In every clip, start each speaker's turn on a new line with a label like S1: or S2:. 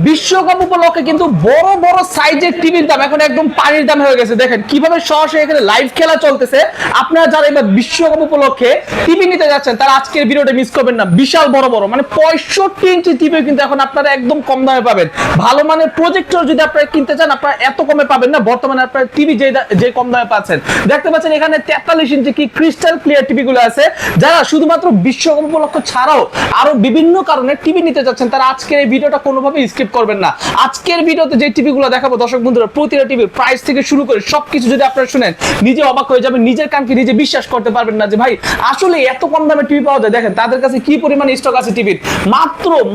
S1: বিশ্বকাপ উপলক্ষে কিন্তু বড় বড় সাইজের টিভির দাম এখন একদম পানির দাম হয়ে গেছে। দেখেন কিভাবে সরাসরি এখানে লাইভ খেলা চলতেছে। আপনারা যারা এবার বিশ্বকাপ উপলক্ষে টিভি নিতে যাচ্ছেন তারা আজকের ভিডিওটা মিস করবেন না। বিশাল বড় বড় মানে 65 ইঞ্চি টিভি কিন্তু এখন আপনারা একদম কম দামে পাবেন। ভালো মানের প্রজেক্টর যদি আপনারা কিনতে চান আপনারা এত কমে পাবেন না। বর্তমানে আপনারা টিভি যে কম দামে পাচ্ছেন, দেখতে পাচ্ছেন এখানে 43 ইঞ্চি কি ক্রিস্টাল ক্লিয়ার টিভি গুলো আছে। যারা শুধুমাত্র বিশ্বকাপ উপলক্ষ ছাড়াও আরো বিভিন্ন কারণে টিভি নিতে যাচ্ছেন তারা আজকের এই ভিডিওটা কোনোভাবে স্কিপ করবেন না। আজকের ভিডিওতে যে টিভি গুলো দেখাবো দর্শক বন্ধুরা, প্রতিটা টিভির প্রাইস থেকে শুরু করে সবকিছু যদি আপনারা শুনেন নিজে অবাক হয়ে যাবেন, নিজের কানকে নিজে বিশ্বাস করতে পারবেন না যে ভাই আসলে এত কম দামে টিভি পাওয়া যায়। দেখেন তাদের কাছে কি পরিমাণ স্টক আছে টিভির।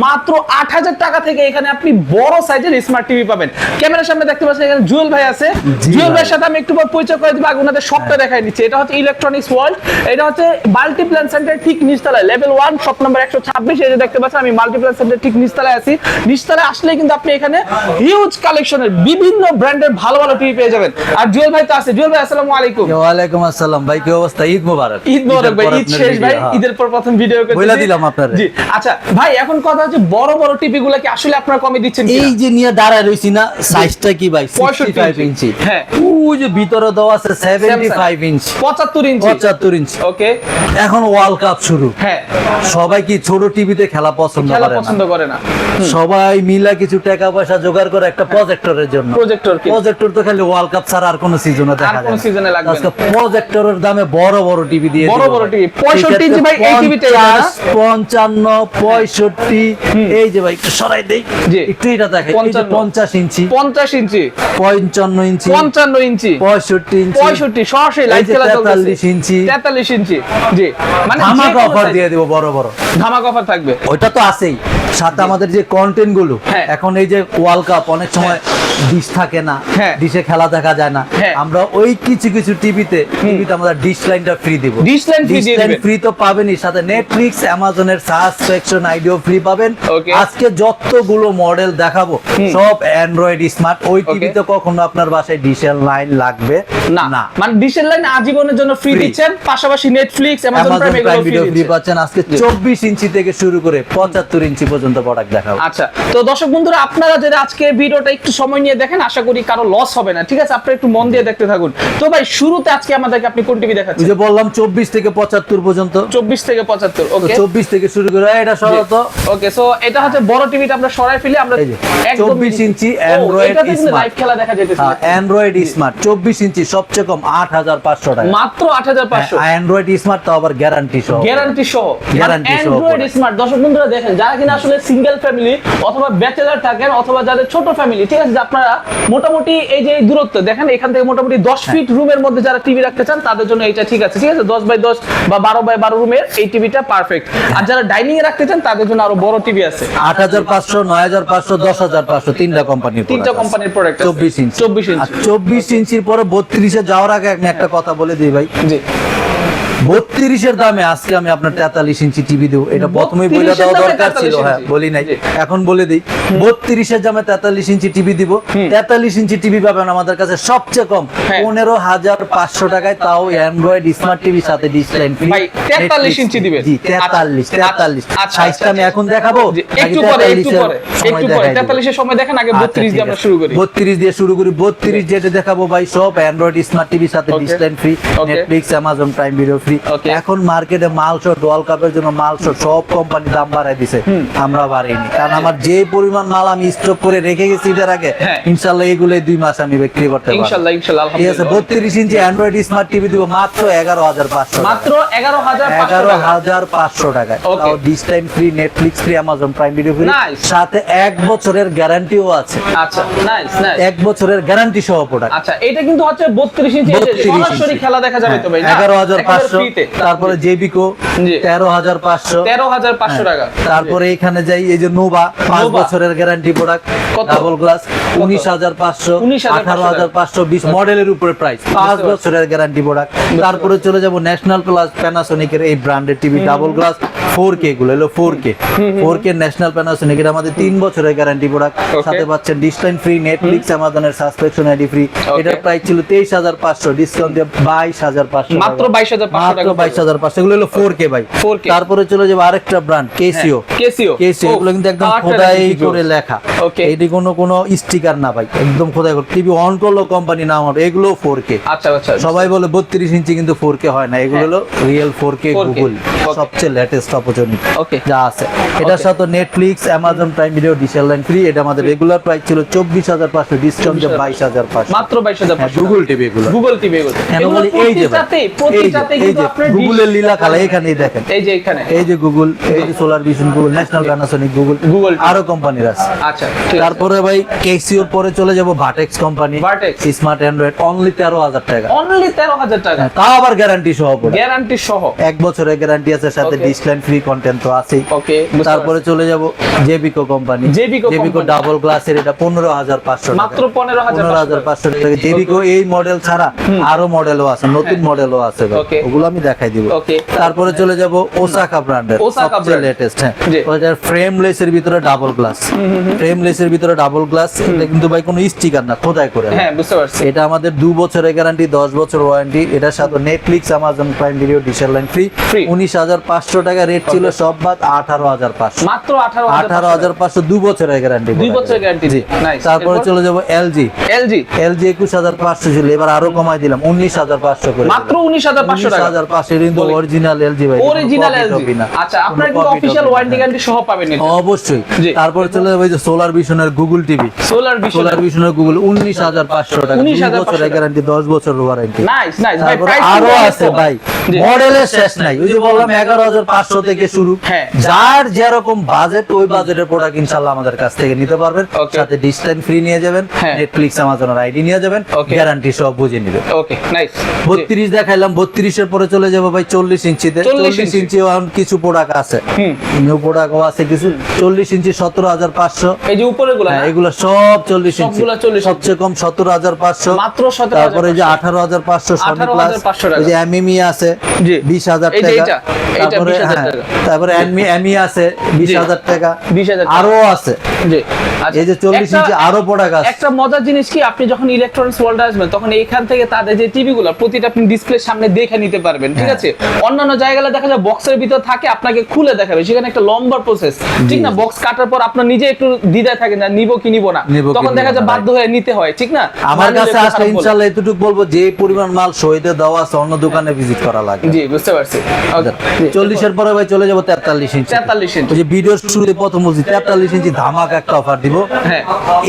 S1: মাত্র 8000 টাকা থেকে এখানে আপনি বড় সাইজের স্মার্ট টিভি পাবেন। ক্যামেরার সামনে দেখতে পাচ্ছেন এখানে জুয়েল ভাই আছে। জুয়েল ভাইয়ের সাথে আমি একটু পর পরিচয় করে দিব, আগে ওনাদের শপটা দেখাই দিচ্ছি। এটা হচ্ছে ইলেকট্রনিক্স ওয়ার্ল্ড, এটা হচ্ছে মাল্টিপ্ল্যান সেন্টার ঠিক নিচতলায় লেভেল 1 শপ নাম্বার 126। এই যে দেখতে পাচ্ছেন আমি মাল্টিপ্ল্যান সেন্টার ঠিক নিচতলায় আছি। নিচতলায় আসলে কিন্তু আপনি এখানে হিউজ কালেকশনের বিভিন্ন ব্র্যান্ডের ভালো ভালো টিভি পেয়ে যাবেন। আর জুয়েল ভাই তো আছে। জুয়েল ভাই আসসালামু আলাইকুম।
S2: ওয়া আলাইকুম আসসালাম ভাই, কি অবস্থা? ঈদ মোবারক।
S1: ঈদ মোবারক ভাই। ঈদ শেষ ভাই, ঈদের পর প্রথম ভিডিও করতেছি।
S2: বলে দিলাম আপনারে।
S1: জি আচ্ছা ভাই, এখন কথা হচ্ছে বড় বড় টিভি গুলা কি আসলে আপনারা কমে দিচ্ছেন?
S2: এই যে নিয়ে দাঁড়ায় রইছি না, সাইজটা কি ভাই?
S1: 65
S2: ইঞ্চি।
S1: হ্যাঁ,
S2: ওই যে ভিতরে দেওয়া আছে 75 ইঞ্চি,
S1: 75 ইঞ্চি।
S2: 75 ইঞ্চি।
S1: ওকে,
S2: এখন ওয়ার্ল্ড কাপ শুরু।
S1: হ্যাঁ,
S2: সবাই কি ছোট টিভিতে খেলা পছন্দ করে না? সবাই মিলা কিছু টাকা পয়সা জোগাড় করে একটা প্রজেক্টরের জন্য। প্রজেক্টর তো খালি ওয়ার্ল্ড কাপ ছাড়া আর কোন সিজনে দেখা যায় না।
S1: কোন সিজনে লাগবে না।
S2: আজকে প্রজেক্টরের দামে বড় বড় টিভি দিয়ে
S1: বড় বড় টিভি 65 ইঞ্চি ভাই। এই টিভিটা
S2: 55 65 এই যে ভাই একটু সরাই দেই, একটু এটা দেখেন। 50 ইঞ্চি,
S1: 50 ইঞ্চি,
S2: 55 ইঞ্চি,
S1: 55 ইঞ্চি,
S2: 65 ইঞ্চি,
S1: 65 সরাসরি লাইভ খেলা চলতেছে।
S2: 43 ইঞ্চি,
S1: 43 ইঞ্চি। জি, মানে
S2: ধামাকা অফার দিয়ে দেব। বড় বড়
S1: ধামাকা অফার থাকবে।
S2: ওইটা তো আছেই, সাথে আমাদের যে কন্টেন্ট গুলো। এখন এই যে ওয়ার্ল্ড কাপ অনেক সময় ডিশ থাকে না, ডিশে খেলা দেখা যায় না, আমরা ওই কিছু কিছু টিভিতে আমরা ডিশ লাইনটা ফ্রি দিব।
S1: ডিশ লাইন
S2: ফ্রি তো পাবেনই, সাথে নেটফ্লিক্স অ্যামাজনের সাবস্ক্রিপশন আইডিও ফ্রি পাবেন। আজকে যতগুলো মডেল দেখাবো সব অ্যান্ড্রয়েড স্মার্ট। ওই টিভিতে কখনো আপনার বাসায় ডিশের লাইন লাগবে না,
S1: মানে ডিশের লাইন আজীবনের জন্য ফ্রি দিচ্ছেন, পাশাপাশি Netflix Amazon Prime video free
S2: পাচ্ছেন। আজকে 24 ইঞ্চি থেকে শুরু করে 75 ইঞ্চি পর্যন্ত প্রোডাক্ট দেখাবো।
S1: আচ্ছা, তো দর্শক বন্ধুরা আপনারা যদি আজকে ভিডিওটা একটু সময় নিয়ে দেখেন আশা করি কারো লস হবে না। ঠিক আছে, আপনারা একটু মন দিয়ে দেখতে থাকুন। তো ভাই শুরুতে আজকে আমাদেরকে আপনি কোন টিভি দেখাচ্ছেন?
S2: যে বললাম 24 থেকে 75 পর্যন্ত।
S1: 24 থেকে 75। ওকে,
S2: 24 থেকে শুরু করে এটা সরাত।
S1: ওকে, সো এটা হচ্ছে বড় টিভিটা আমরা সরাই ফেলি। আমরা
S2: 24 ইঞ্চি অ্যান্ড্রয়েড স্মার্ট
S1: লাইভ খেলা দেখা যাইতেছে।
S2: অ্যান্ড্রয়েড স্মার্ট 24 ইঞ্চি সবচেয়ে কম 8500 টাকা,
S1: মাত্র 8500।
S2: অ্যান্ড্রয়েড স্মার্ট তো আবার গ্যারান্টি সহ।
S1: Android smart. দর্শক বন্ধুরা দেখেন, যারা কিনা আসলে সিঙ্গেল ফ্যামিলি অথবা ব্যাচেলর থাকেন অথবা যাদের ছোট ফ্যামিলি, ঠিক আছে, আপনারা মোটামুটি এই যে দূরত্ব দেখেন এখান থেকে মোটামুটি 10 ফিট রুমের মধ্যে যারা টিভি রাখতে চান তাদের জন্য এটা ঠিক আছে। ঠিক আছে, 10 বাই 10 বা 12 বাই 12 রুমের এই টিভিটা পারফেক্ট। আর যারা ডাইনিং এ রাখতে চান তাদের জন্য আরো বড় টিভি আছে।
S2: 8500, 9500, 10500 তিনটা কোম্পানির
S1: প্রোডাক্ট।
S2: 24 ইঞ্চি। 24 ইঞ্চির পরে 32 এ যাওয়ার আগে আমি একটা কথা বলে দিই ভাই।
S1: জি,
S2: 32 এর দামে আজকে আমি আপনার 43 ইঞ্চি টিভি দেব। এটা প্রথমেই বলে দেওয়া দরকার ছিল, হ্যাঁ বলি নাই, এখন বলে দেই। 32 এর দামে 43 ইঞ্চি টিভি দিব। 43 ইঞ্চি টিভি পাবেন আমাদের কাছে সবচেয়ে কম 15500 টাকায়, তাও অ্যান্ড্রয়েড স্মার্ট টিভির সাথে ডিশ লাইন ফ্রি।
S1: ভাই 43 ইঞ্চি দিবেন?
S2: জি 43। সাইজটা আমি এখন দেখাবো,
S1: একটু পরে 43 এর সময় দেখেন, আগে 32 দিয়ে আমরা শুরু করি।
S2: 32 দিয়ে শুরু করি। 32 যেটা দেখাবো ভাই সব অ্যান্ড্রয়েড স্মার্ট টিভির সাথে dish line free, Netflix Amazon Prime video free. এখন মার্কেটে মাল শর্ট, ওয়ার্ল্ড কাপের জন্য মাল শর্ট, সব কোম্পানি দাম বাড়াই দিছে, আমরা বাড়াইনি। কারণ আমার যে পরিমাণ মাল আমি স্টক করে রেখে গেছি এর আগে, ইনশাআল্লাহ এগুলো 2 মাস আমি বিক্রি করতে পারবো
S1: ইনশাআল্লাহ।
S2: ঠিক আছে, 32 ইঞ্চি অ্যান্ড্রয়েড স্মার্ট টিভি দিব মাত্র 11500,
S1: মাত্র 11500
S2: টাকায়। তাও dish time free, Netflix free, Amazon Prime video free, সাথে 1 বছরের গ্যারান্টিও আছে।
S1: আচ্ছা, নাইস।
S2: 1 বছরের গ্যারান্টি সহ প্রোডাক্ট।
S1: আচ্ছা, এটা কিন্তু হচ্ছে 32 ইঞ্চি, সরাসরি খেলা দেখা যাবে তো ভাই না?
S2: 11500। তারপরে জেবিকো
S1: 13500 টাকা।
S2: তারপরে এখানে যাই, এই যে নোভা 5 বছরের গ্যারান্টি প্রোডাক্ট, ডাবল গ্লাস 19500, 18500, 20 মডেলের উপরে প্রাইস, 5 বছরের গ্যারান্টি প্রোডাক্ট। তারপরে চলে যাব ন্যাশনাল প্লাস, প্যানাসোনিকের এই ব্র্যান্ডের টিভি, ডাবল গ্লাস 4K গুলো হলো 4K ন্যাশনাল প্যানাসোনিক, এটা আমাদের 3 বছরের গ্যারান্টি প্রোডাক্ট, সাথে পাচ্ছেন ডিসলাইন ফ্রি, নেটফ্লিক্স, অ্যামাজনের সাবস্ক্রিপশন আইডি ফ্রি। এটার প্রাইস ছিল 23500, ডিসকাউন্ট দিয়ে 22500,
S1: মাত্র 22500 টাকা,
S2: মাত্র 22500। এগুলো হলো 4K ভাই।
S1: 4K।
S2: তারপরে চলে যাবে আরেকটা ব্র্যান্ড কেসিও।
S1: কেসিও
S2: এগুলো কিন্তু একদম খোদাই করে লেখা, এটি কোনো স্টিকার না ভাই, একদম খোদাই করে। টিভি অন করলো কোম্পানি নাম হবে, এগুলো 4K।
S1: আচ্ছা আচ্ছা,
S2: সবাই বলে 32 ইঞ্চি, কিন্তু 4K হয় না, এগুলো হলো রিয়েল 4K গুগল, সবচেয়ে লেটেস্ট অপরচুনিটি যা আছে। এটার সাথে নেটফ্লিক্স, অ্যামাজন প্রাইম ভিডিও, ডিশেল লাইন ফ্রি। এটা আমাদের রেগুলার প্রাইস ছিল 24500, ডিসকাউন্ট দিয়ে 22500,
S1: মাত্র 22500।
S2: গুগল টিভি এগুলো,
S1: গুগল টিভি এগুলো। এগুলো
S2: এই যে
S1: প্রতিটাতে কিন্তু আপনার
S2: গুগলের লীলা খেলা এখানেই দেখেন,
S1: এই যে এখানে,
S2: এই যে গুগল, এই যে solar vision Google, national Panasonic Google, আরো কোম্পানির আছে।
S1: আচ্ছা ঠিক আছে।
S2: তারপরে ভাই কেসিওর পরে চলে যাব vertex company,
S1: vertex
S2: smart Android, only 13000 টাকা,
S1: অনলি 13000 টাকা,
S2: তাও আবার গ্যারান্টি সহ,
S1: গ্যারান্টি সহ,
S2: 1 বছরের গ্যারান্টি আছে, সাথে ডিসলাইন ফ্রি কন্টেন্ট তো আছেই।
S1: ওকে।
S2: তারপরে চলে যাব জেবিকো কোম্পানি, জেবিকো ডাবল গ্লাসের, এটা 15500 টাকা,
S1: মাত্র 15500
S2: টাকা। জেবিকো এই মডেল ছাড়া আরো মডেলও আছে, নতুন মডেলও আছে ভাই, ওগুলো আমি দেখাই দিব। তারপরে চলে যাব ওসাকা ব্র্যান্ডের, সবচেয়ে লেটেস্ট, হ্যাঁ, ওটা ফ্রেমলেস এর ভিতরে ডাবল গ্লাস, ফ্রেমলেস এর ভিতরে ডাবল গ্লাস। এটা কিন্তু ভাই কোনো স্টিকার না, খোদাই করে।
S1: হ্যাঁ বুঝতে পারছি।
S2: এটা আমাদের 2 বছরের গ্যারান্টি, 10 বছর ওয়ারেন্টি। এটার সাথে নেটফ্লিক্স, অ্যামাজন প্রাইম ভিডিও, ডিশেল লাইন ফ্রি। 19500 টাকা রেট ছিল, সব বাদ 18500,
S1: মাত্র
S2: 18500, 2 বছরের গ্যারান্টি,
S1: 2 বছরের গ্যারান্টি। নাইস।
S2: তারপরে চলে যাব এলজি,
S1: এলজি
S2: 21500 ছিল, এবার আরো কমাই দিলাম 19500 করে,
S1: মাত্র 19500 টাকা,
S2: 19500 কিন্তু অরিজিনাল এলজি ভাই,
S1: অরিজিনাল এলজি। আচ্ছা, আপনারা কিন্তু অফিশিয়াল ওয়ারেন্টি গ্যারান্টি সহ পাবেন এটা
S2: অবশ্যই। তারপরে চলে যাবে যে সোলার ভিশনের গুগল টিভি, সোলার ভিশনের গুগল 19500 টাকা, 2 বছরের গ্যারান্টি, 10 বছর ওয়ারেন্টি।
S1: নাইস নাইস ভাই,
S2: তারপরে
S1: প্রাইস
S2: আরো আছে ভাই, মডেলের শেষ নাই। ওই যে বললাম 11500 থেকে শুরু, যার যেরকম বাজেট, ওই বাজেটের প্রোডাক্ট ইনশাআল্লাহ আমাদের কাছ থেকে নিতে পারবেন। সাথে ডিসলাইন ফ্রি নিয়ে যাবেন, নেটফ্লিক্স, অ্যামাজনের আইডি নিয়ে যাবেন, গ্যারান্টি সব বুঝে নেবেন।
S1: Okay nice.
S2: 32 দেখাইলাম, 32 এর পরে চলে যাব ভাই 40 ইঞ্চিতে। 40 ইঞ্চিও কিছু প্রোডাক্ট আছে, নিউ প্রোডাক্টও আছে কিছু। 40 ইঞ্চি 17500,
S1: এই যে উপরে গুলো,
S2: এগুলো সব 40 ইঞ্চি,
S1: সবগুলো 40
S2: সবচেয়ে কম 17500,
S1: মাত্র 17500।
S2: তারপরে যে 18500 সনি প্লাস, এই যে এমএমই আছে 20000 টাকা, তারপরে তারপরে এমই আছে 20000 টাকা,
S1: 20000
S2: আরো আছে।
S1: জি
S2: এই যে 40 ইঞ্চি আরো প্রোডাক্ট আছে।
S1: একটা মজার জিনিস কি, আপনি যখন ইলেকট্রনিক্স ওয়ার্ল্ডে আসবেন, তখন এইখান থেকে তাদের যে টিভি গুলো প্রতিটা আপনি ডিসপ্লের সামনে দেখে নিতে পারবেন, ঠিক আছে? অন্যান্য জায়গায় দেখা যায় বক্সের ভিতর থাকে, আপনাকে খুলে দেখাবে, সেখানে একটা লম্বা প্রসেস, ঠিক না? বক্স কাটার পর আপনার নিজে একটু দ্বিধায় থাকে না, নিব কি নিব না, তখন দেখা যায় বাধ্য হয়ে নিতে হয়, ঠিক না?
S2: আমার কাছে আসলে ইনশাআল্লাহ এতটুকু বলবো, যে পরিমাণ মাল শহীদে দেওয়া আছে, অন্য দোকানে ভিজিট করা লাগে।
S1: জি বুঝতে পারছি।
S2: 40 এর পরে ভাই চলে যাব 43 ইঞ্চি।
S1: 43 ইঞ্চি,
S2: যে ভিডিওর শুরুতে প্রথম বলছি 43 ইঞ্চি ধামাকা একটা অফার দিব।
S1: হ্যাঁ,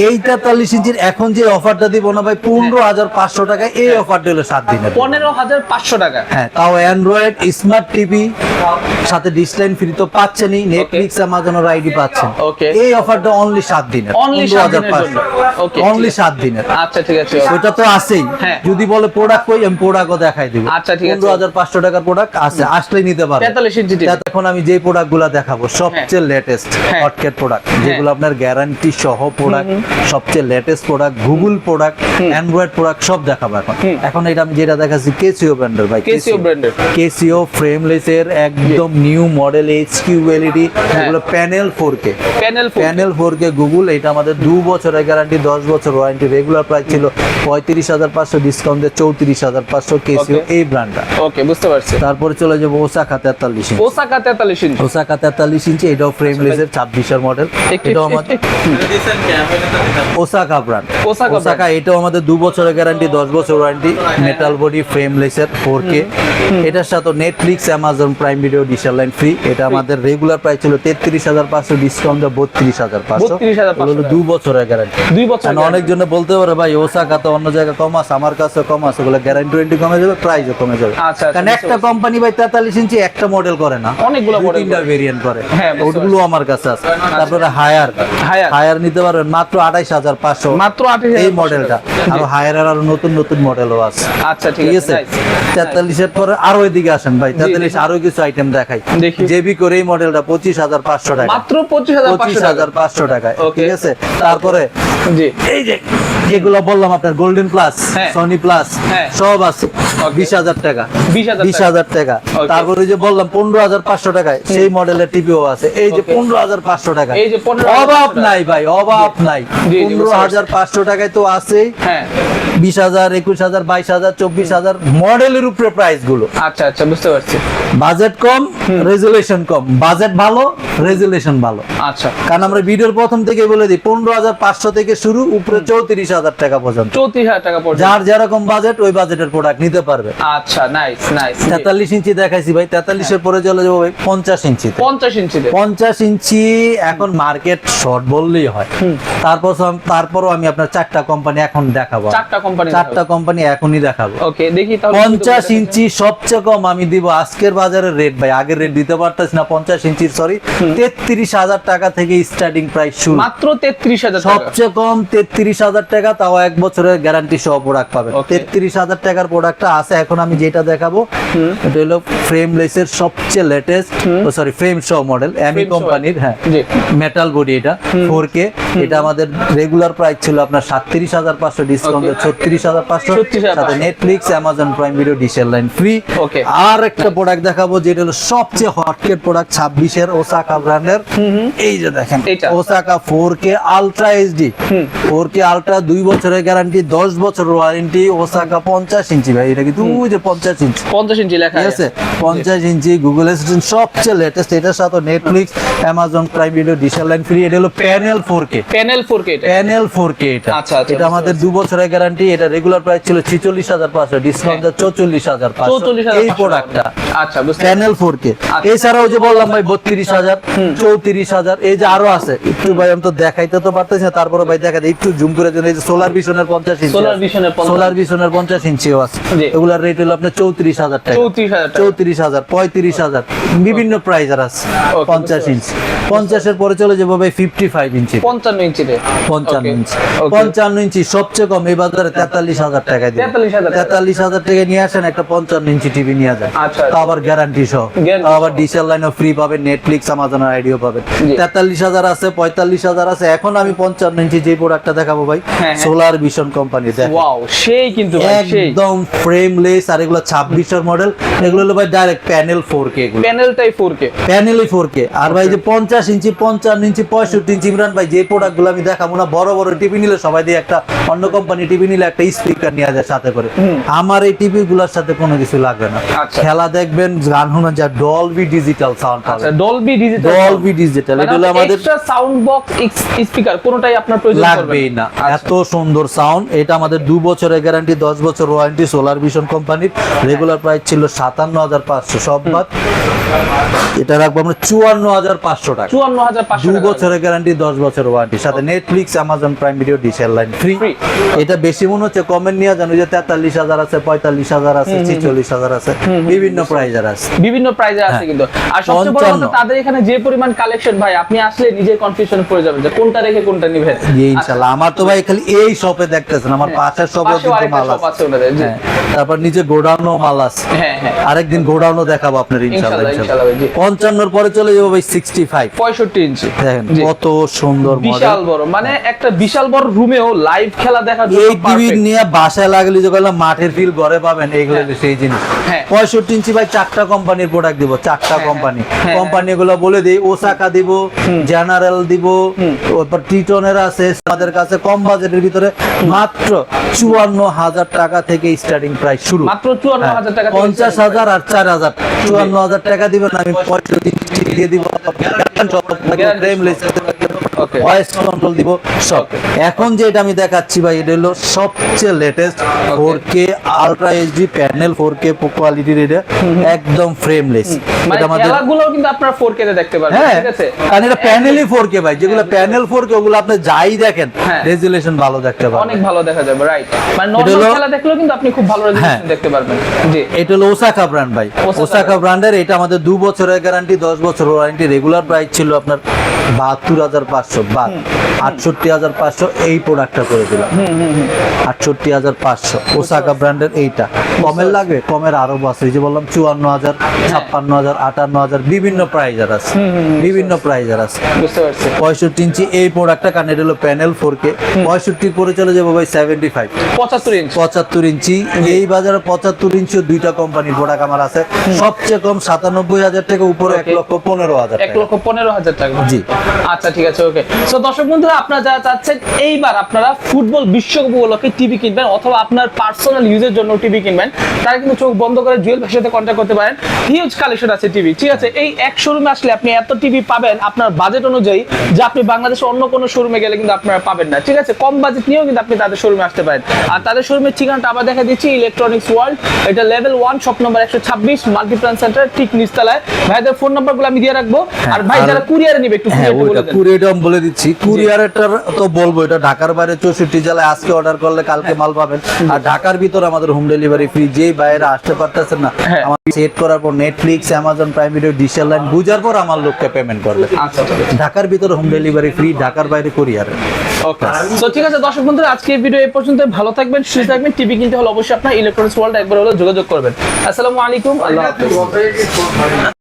S2: এই 43 ইঞ্চির এখন যে অফারটা দিব না ভাই, 15500 টাকা, এই অফারটা হলো 7 দিনের,
S1: 15500 টাকা।
S2: হ্যাঁ, তাও অ্যান্ড্রয়েড স্মার্ট টিভি, সাথে ডিসলাইন ফ্রি তো পাচ্ছেনই, নেটফ্লিক্স, অ্যামাজনের আইডি পাচ্ছেন। এই অফারটা অনলি 7 দিনের,
S1: অনলি 7500, ওকে,
S2: অনলি 7 দিনের।
S1: আচ্ছা ঠিক আছে,
S2: ওটা তো আছেই। যদি বলে প্রোডাক্ট কই, আমি প্রোডাক্টও দেখাই দিব।
S1: আচ্ছা ঠিক আছে,
S2: 15500 টাকার প্রোডাক্ট আছে, আসলেই নিতে পারবেন।
S1: 43 ইঞ্চি টিভি।
S2: এখন আমি যে প্রোডাক্টগুলো দেখাবো সবচেয়ে লেটেস্ট হটকেট প্রোডাক্ট, যেগুলো আপনার গ্যারান্টি সহ প্রোডাক্ট, সবচেয়ে latest product, Google product, Android product সব দেখাবো এখন। এখন এটা আমি যেটা দেখাচ্ছি কেসিও ব্র্যান্ডের ভাই,
S1: কেসিও ব্র্যান্ডের,
S2: কেসিও ফ্রেমলেস এর একদম নিউ মডেল এইচকিউ এলইডি, এগুলো panel 4K, panel 4K Google. এটা আমাদের 2 বছরের গ্যারান্টি, 10 বছর ওয়ারেন্টি। রেগুলার প্রাইস ছিল 35500, ডিসকাউন্ট দিয়ে 34500, কেসিও এই ব্র্যান্ডটা।
S1: ওকে বুঝতে পারছি।
S2: তারপরে চলে যাব ওসাকা 43 ইঞ্চি।
S1: ওসাকা 43 ইঞ্চি,
S2: ওসাকা 43 ইঞ্চি, এটাও ফ্রেমলেস এর 26 এর মডেল। এটাও আমাদের ওসাকা ব্র্যান্ড, ওসাকা। এটাও আমাদের 2 বছরের গ্যারান্টি, 10 বছর ওয়ারেন্টি, মেটাল বডি, ফ্রেমলেস এর 4K। এটার সাথে নেটফ্লিক্স, অ্যামাজন প্রাইম ভিডিও, ডিশেল লাইন ফ্রি। এটা আমাদের রেগুলার প্রাইস ছিল 33500, ডিসকাউন্ট দিয়ে 32500, 2 বছরের গ্যারান্টি।
S1: 2 বছর।
S2: অনেক জন বলতে পারে ভাই ওসাকা তো অন্য জায়গায় কম আছে, আমার কাছে কম আছে, ওগুলো গ্যারান্টি ওয়ারেন্টি কমে যাবে, প্রাইসও কমে যাবে। কারণ একটা কোম্পানি ভাই 43 ইঞ্চি একটা মডেল করে না,
S1: অনেকগুলো মডেল,
S2: 3টা ভেরিয়েন্ট করে, ওগুলো আমার কাছে আছে। তারপরে হায়ার নিতে পারবেন মাত্র 28500,
S1: মাত্র 28000
S2: এই মডেলটা। আর হায়ারের আরো নতুন নতুন মডেলও আছে।
S1: আচ্ছা ঠিক আছে।
S2: 43 এর পরে আরো এদিকে আসেন ভাই, 43 আরো কিছু আইটেম দেখাই। জেবি করে এই মডেলটা 25500 টাকা,
S1: মাত্র 25500
S2: টাকা, ঠিক আছে। তারপরে
S1: জি
S2: এই যে যেগুলো বললাম আপনার গোল্ডেন প্লাস,
S1: হ্যাঁ।
S2: সনি প্লাস
S1: হ্যাঁ।
S2: সব আছে
S1: Okay.
S2: 20,000 টাকা,
S1: 20,000
S2: টাকা।
S1: Okay.
S2: তারপরে যে বললাম 15,500 টাকায় সেই মডেলের টিভিও আছে, এই যে
S1: Okay.
S2: 15,500 টাকা।
S1: এই যে 15,500
S2: অভাব
S1: টাকা।
S2: নাই ভাই, অভাব নাই।
S1: জি, জি, বুঝতে পারছি।
S2: 15,500 টাকায় তো আছেই,
S1: হ্যাঁ
S2: 20,000, 21,000, 22,000, 24,000 মডেলের উপরে প্রাইস গুলো।
S1: আচ্ছা আচ্ছা বুঝতে পারছি।
S2: বাজেট কম, রেজুলেশন কম। বাজেট ভালো, রেজুলেশন ভালো।
S1: আচ্ছা
S2: কারণ আমরা ভিডিওর প্রথম থেকে বলে দিই 15,500 থেকে শুরু, উপরে 34,000 টাকা পর্যন্ত।
S1: 34,000 টাকা পড়বে।
S2: যার যেরকম বাজেট ওই বাজেটের প্রোডাক্ট নিতে পারবে।
S1: আচ্ছা নাইস নাইস।
S2: 43 ইঞ্চি দেখাইছি ভাই, 43 এর পরে চলে যাবো ভাই 50 ইঞ্চিতে।
S1: 50 ইঞ্চিতে
S2: 50 ইঞ্চি এখন মার্কেট শর্ট বললেই হয়। তারপরও আমি আপনার চারটা কোম্পানি এখন দেখাবো,
S1: চারটা কোম্পানি
S2: চারটা কোম্পানি এখনই দেখাবো।
S1: ওকে দেখি তাহলে
S2: 50 ইঞ্চি সবচেয়ে কম আমি দিব আজকের বাজারের রেট ভাই, আগের রেট দিতে পারতেছি না। 50 ইঞ্চির সরি 33,000 টাকা থেকে স্টার্টিং প্রাইস শুরু।
S1: মাত্র 33,000 টাকা।
S2: সবচেয়ে কম 33,000 টাকা, তাও 1 বছরের গ্যারান্টি সহ প্রোডাক্ট পাবেন।
S1: Okay.
S2: 33,000 টাকার প্রোডাক্টটা আছে। এখন আমি যেটা দেখাবো এটা হলো ফ্রেমলেসের সবচেয়ে লেটেস্ট, সরি ফ্রেম সহ মডেল, এমি
S1: Frame সহ।
S2: কোম্পানির। হ্যাঁ
S1: জি
S2: মেটাল বডি, এটা 4K। এটা আমাদের রেগুলার প্রাইস ছিল আপনার 37,500, ডিসকাউন্টে 36,500,
S1: 36,500
S2: সাথে Netflix, Amazon Prime video, dish line free.
S1: Okay.
S2: আর একটা প্রোডাক্ট দেখাবো যেটা হলো সবচেয়ে হটকেট প্রোডাক্ট 26 এর ওসাকা ব্র্যান্ডের। এই যে দেখেন
S1: এইটা।
S2: Osaka 4K ultra HD, 4K ultra 2 বছরের গ্যারান্টি, 10 বছরের ওয়ারেন্টি। ওসাকা 50 ইঞ্চি ভাই, এটা কিন্তু ওই যে 50 ইঞ্চি,
S1: 50 ইঞ্চি লেখা
S2: ঠিক আছে? 50 ইঞ্চি গুগল অ্যাসিস্ট্যান্ট সবচেয়ে লেটেস্ট। এটার সাথে Netflix, Amazon Prime video, dish line free. এটা হলো প্যানেল 4K,
S1: প্যানেল 4K এটা।
S2: প্যানেল 4K এটা।
S1: আচ্ছা, আচ্ছা,
S2: এটা আমাদের 2 বছরের গ্যারান্টি। এটা রেগুলার প্রাইস ছিল 46,500, ডিসকাউন্ট 44,500
S1: 44,500
S2: এই প্রোডাক্টটা।
S1: আচ্ছা বুঝতে
S2: প্যানেল 4K।
S1: আচ্ছা।
S2: এছাড়াও যে বললাম ভাই 32,000, 34,000, এই যে আরো আছে। একটু ভাই আমি তো দেখাইতে তো পারতেছি না, তারপরে ভাই দেখা দেয় একটু জুম করে দেন। এই যে সোলার ভিশনের 50 ইঞ্চি,
S1: Solar Vision এর 50
S2: সোলার ভিশনের 50 ইঞ্চিও আছে।
S1: জি।
S2: এগুলার রেট হলো আপনার 34,000 টাকা,
S1: 34,000 টাকা।
S2: 34,000, 35,000, বিভিন্ন প্রাইজার আছে।
S1: Okay,
S2: 50 ইঞ্চি, 50 এর পরে চলে যাবো ভাই 55 ইঞ্চি,
S1: 55 ইঞ্চিতে।
S2: 55
S1: Okay,
S2: ইঞ্চি।
S1: okay.
S2: 55 ইঞ্চি সবচেয়ে কম এই বাজারে 43,000 টাকা দিয়ে।
S1: 43,000 টাকা।
S2: 43,000 টাকা নিয়ে আসেন, একটা 55 ইঞ্চি টিভি নিয়ে যান।
S1: আচ্ছা,
S2: তাও আবার গ্যারান্টি সহ,
S1: Guarantee
S2: তাও আবার
S1: সহ।
S2: ডিশ লাইনও ফ্রি পাবেন, নেটফ্লিক্স, আমাজন আইডিও পাবেন।
S1: জি।
S2: 43,000 আছে, 45,000 আছে। এখন আমি 55 ইঞ্চি যে প্রোডাক্টটা দেখাবো ভাই,
S1: হ্যাঁ।
S2: Solar vision company. দেখেন
S1: ওয়াও সেই কিন্তু ভাই সেই।
S2: একদম ফ্রেমলেস, আর এগুলো 26 এর মডেল। এগুলো হলো ভাই ডাইরেক্ট প্যানেল 4K, এগুলো
S1: প্যানেলটাই 4K।
S2: প্যানেলই 4K। আর ভাই যে 50 ইঞ্চি, 55 ইঞ্চি, 65 ইঞ্চি, ইমরান ভাই যে প্রোডাক্টগুলো আমি দেখাবো না, বড় বড় টিভি নিলে সবাই দিয়ে একটা, অন্য কোম্পানি টিভি নিলে একটা স্পিকার নিয়ে যায় সাথে করে। আমার এই টিভি গুলোর সাথে কোনো কিছু লাগবে না।
S1: আচ্ছা।
S2: খেলা দেখবেন, গান শোনা যায়, ডলবি ডিজিটাল সাউন্ড
S1: আচ্ছা
S2: পাবেন।
S1: Dolby digital.
S2: ডলবি ডিজিটাল, এটা হলো আমাদের
S1: এক্সট্রা সাউন্ড বক্স স্পিকার কোনটাই আপনার প্রয়োজন পড়বে
S2: লাগবেই না।
S1: আচ্ছা।
S2: এত সুন্দর সাউন্ড। এটা আমাদের 2 বছরের গ্যারান্টি, 10 বছর ওয়ারেন্টি, সোলার ভিশন কোম্পানির। রেগুলার প্রাইস ছিল 57,500, সব বাদ। এটা রাখবো আমরা 54,500 টাকা।
S1: 54,500
S2: 2
S1: টাকা।
S2: বছরের গ্যারান্টি, 10 বছর ওয়ারেন্টি, সাথে Netflix, Amazon prime video, dish line free.
S1: Free।
S2: এটা বেশি মনে হচ্ছে কমেন্ট নিয়ে জানো যে 43,000 আছে, 45,000 আছে, 46,000 আছে, বিভিন্ন প্রাইজার আছে।
S1: বিভিন্ন প্রাইজে আছে
S2: হ্যাঁ।
S1: কিন্তু। আর সবচেয়ে বড় কথা
S2: 55
S1: তাদের এখানে যে পরিমাণ কালেকশন ভাই, আপনি আসলে নিজে কনফিউশনে পড়ে যাবেন যে কোনটা রেখে কোনটা নিবেন।
S2: জি ইনশাআল্লাহ। আমার তো ভাই খালি এই শপে দেখতেছেন, আমার পাশের শপে
S1: পাশেও
S2: কিন্তু
S1: আরেকটা
S2: মাল
S1: শপ
S2: আছে।
S1: আছে ওনাদের, জি।
S2: হ্যাঁ, তারপর নিচে গোডাউনও মাল আছে।
S1: হ্যাঁ হ্যাঁ
S2: আরেকদিন গোডাউনও দেখাবো আপনার ইনশাআল্লাহ।
S1: ইনশাআল্লাহ, জি।
S2: 55 এর পরে চলে যাবো ভাই 65।
S1: 65 ইঞ্চি।
S2: দেখেন
S1: জি।
S2: কত সুন্দর মডেল।
S1: বিশাল বড়, মানে একটা বিশাল বড় রুমেও লাইভ খেলা দেখার জন্য
S2: এই টিভি
S1: perfect।
S2: নিয়ে বাসায় লাগলে যে বললাম মাঠের ফিল ঘরে পাবেন, এগুলো হলো সেই জিনিস।
S1: হ্যাঁ।
S2: 65 ইঞ্চি ভাই 4টা কোম্পানির প্রোডাক্ট দিব, 4টা
S1: হ্যাঁ,
S2: কোম্পানি।
S1: হ্যাঁ,
S2: কোম্পানি গুলো বলে দিই, ওসাকা দিব, জেনারেল দিব, তারপর টিটনের আছে আমাদের কাছে। কম বাজেটের ভিতরে মাত্র 54,000 টাকা থেকে স্টার্টিং প্রাইস শুরু।
S1: মাত্র 54,000 টাকা থেকে
S2: 50,000 আর 4,000, 54,000 টাকা দিবেন, আমি 65 ইঞ্চি দিয়ে দিব।
S1: Okay.
S2: ভয়েস কন্ট্রোল দিব সব। এখন যেটা আমি দেখাচ্ছি ভাই, এটা হলো সবচেয়ে latest 4K ultra HD panel, 4K কোয়ালিটির। এটা একদম ফ্রেমলেস।
S1: মানে
S2: এটা আমাদের,
S1: খেলাগুলো কিন্তু আপনারা 4K তে দেখতে পারবেন,
S2: হ্যাঁ,
S1: ঠিক আছে?
S2: কারণ এটা প্যানেলই 4K ভাই। যেগুলো প্যানেল 4K ওগুলো আপনি যাই দেখেন
S1: হ্যাঁ।
S2: রেজুলেশন ভালো দেখতে
S1: অনেক
S2: পাবেন।
S1: ভালো দেখা যাবে, রাইট। মানে
S2: এটা
S1: নরমাল
S2: হলো-
S1: খেলা দেখলেও কিন্তু আপনি খুব ভালো রেজুলেশন
S2: হ্যাঁ।
S1: দেখতে পারবেন। জি।
S2: এটা হলো ওসাকা ব্র্যান্ড ভাই।
S1: ওসাকা
S2: ওসাকা ব্র্যান্ডের। এটা আমাদের 2 বছরের গ্যারান্টি, 10 বছর ওয়ারেন্টি। রেগুলার প্রাইস ছিল আপনার 72,500, বাদ 68,500 এই প্রোডাক্টটা করে দিলাম। 68,500 ওসাকা ব্র্যান্ডের এইটা। কমের লাগবে, কমের আরো আছে, এই যে বললাম 54,000, 56,000, 58,000 বিভিন্ন প্রাইজার আছে, বিভিন্ন প্রাইজার আছে।
S1: বুঝতে পারছি।
S2: 65 ইঞ্চি এই প্রোডাক্টটা, কারণ এটা হলো প্যানেল 4K। 65 পরে চলে যাবো ভাই 75,
S1: 75 ইঞ্চ।
S2: 75 ইঞ্চি। এই বাজারে 75 ইঞ্চিও দুইটা কোম্পানির প্রোডাক্ট আমার আছে। সবচেয়ে কম 97,000 টাকা, উপরে 1,15,000 টাকা।
S1: 1,15,000 টাকা।
S2: জি।
S1: আচ্ছা ঠিক আছে, ওকে। সো দর্শক বন্ধুরা, আপনারা যারা চাচ্ছেন এইবার আপনারা ফুটবল বিশ্বকাপ উপলক্ষে টিভি কিনবেন অথবা আপনার পার্সোনাল ইউজের জন্য টিভি কিনবেন, তারা কিন্তু চোখ বন্ধ করে জুয়েল ভাইয়ের সাথে কন্ট্যাক্ট করতে পারেন। হিউজ কালেকশন আছে টিভি, ঠিক আছে। এই এক শোরুমে আসলে আপনি এত টিভি পাবেন আপনার বাজেট অনুযায়ী, যা আপনি বাংলাদেশে অন্য কোনো শোরুমে গেলে কিন্তু আপনারা পাবেন না, ঠিক আছে। কম বাজেট নিয়েও কিন্তু আপনি তাদের শোরুমে আসতে পারেন। আর তাদের শোরুমের ঠিকানাটা আবার দেখা দিচ্ছি, ইলেকট্রনিক্স ওয়ার্ল্ড, এটা level 1 shop number 126 Multiplan centre, ঠিক নিচতলায়। ভাইদের ফোন নাম্বারগুলো আমি দিয়ে রাখবো। আর ভাই যারা কুরিয়ারে নিবে একটু কুরিয়ারটা বলে দেন।
S2: কুরিয়ারটা আমি বলে দিচ্ছি। কুরিয়ারটার তো বলবো, এটা ঢাকার বাইরে 64 জেলায় আজকে অর্ডার করলে কালকে মাল পাবেন। আর ঢাকার ভিতরে আমাদের হোম ডেলিভারি ফ্রি। যেই বাইরে আসতে পারতেছেন না, আমার সেট করার পর নেটফ্লিক্স, অ্যামাজন প্রাইম ভিডিও, ডিশেল লাইন বুঝার পর আমার লোককে পেমেন্ট করবে।
S1: আচ্ছা,
S2: ঢাকার ভিতরে হোম ডেলিভারি ফ্রি, ঢাকার বাইরে কুরিয়ারে।
S1: ওকে। সো ঠিক আছে দর্শক বন্ধুরা, আজকের ভিডিও এই পর্যন্ত। ভালো থাকবেন, সুস্থ থাকবেন। টিভি কিনতে হলে অবশ্যই আপনার ইলেকট্রনিক্স ওয়ার্ল্ড একবার হলো যোগাযোগ করবেন। আসসালামু আলাইকুম, আল্লাহ হাফেজ।